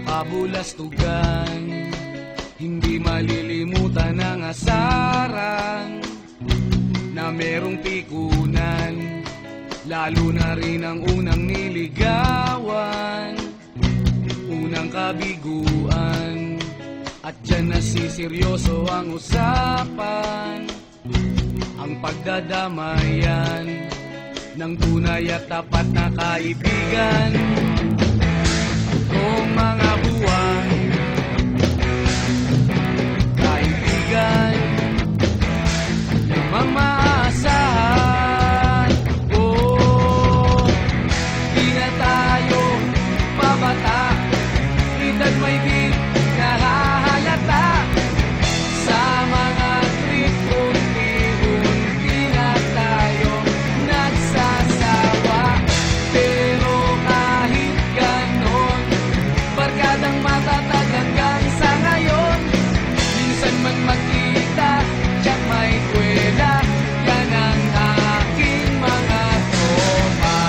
kabulastugan. Hindi malilimutan ang asaran na merong pikunan, lalo na rin ang unang niligawan, unang kabiguan. At dyan nasiseryoso ang usapan, ang pagdadamayan ng tunay at tapat na kaibigan. Kung mga buwan, kaibigan, limang maaasahan. Oh, di na tayo babata, edad may di nahahalata. Sa mga trip, unti-unti na tayo nagsasawa. Pero kahit ganon, barkadang matatag hanggang sa ngayon. Minsan man magkita, tiyak may kwela, yan ang aking mga tropa.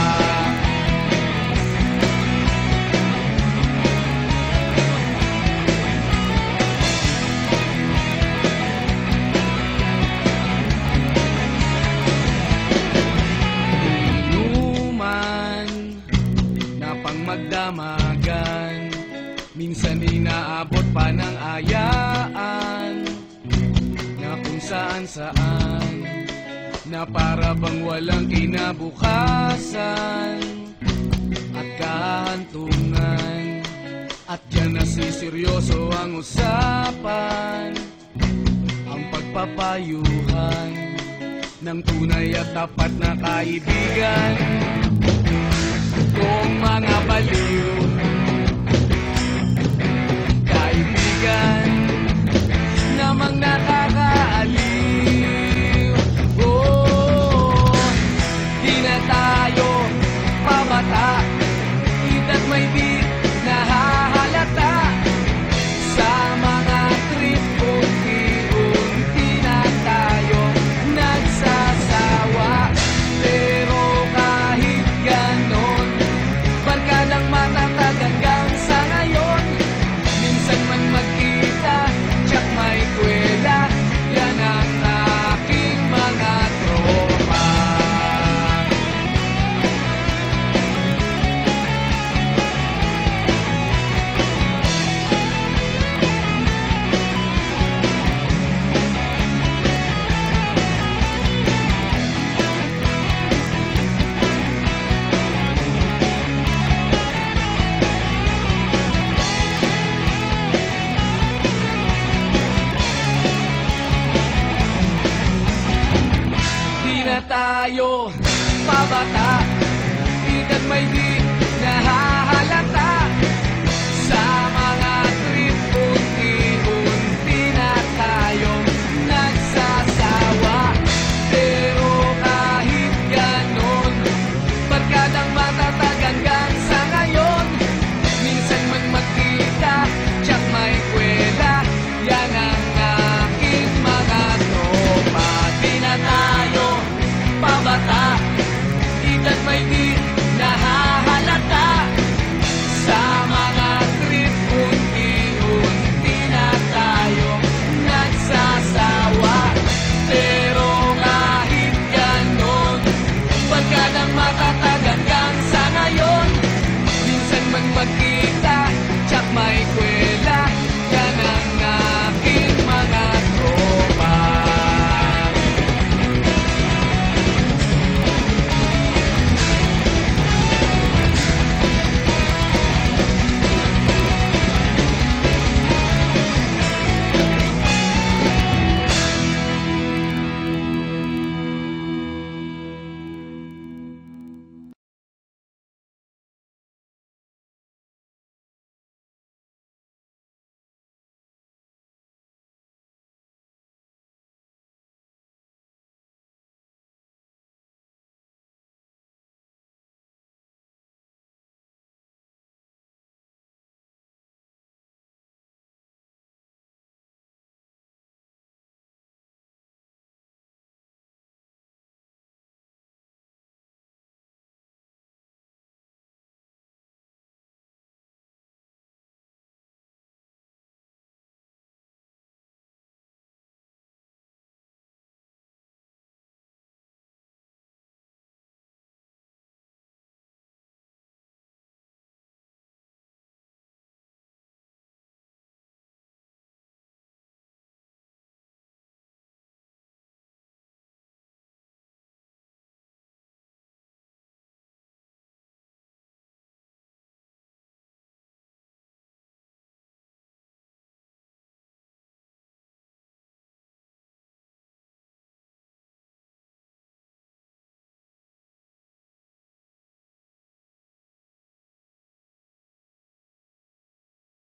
Inuman na pang magdamagan, minsan inaabot pa ng ayaan, na kung saan-saan, na para bang walang kinabukasan at kahantungan. At dyan nasiseryoso ang usapan, ang pagpapayuhan ng tunay at tapat na kaibigan. Kung mga baliw, kaibigan, namang nakakaaliw. Oh, di na tayo pabata, edad may di nahahalata. Sa mga trip, unti-unti na tayo nagsasawa. Pero kahit ganon, barkadang matatag hanggang sa ngayon. Minsan man magkita, tiyak may kwela, yan ang aking mga tropa. Di na tayo pabata, edad may di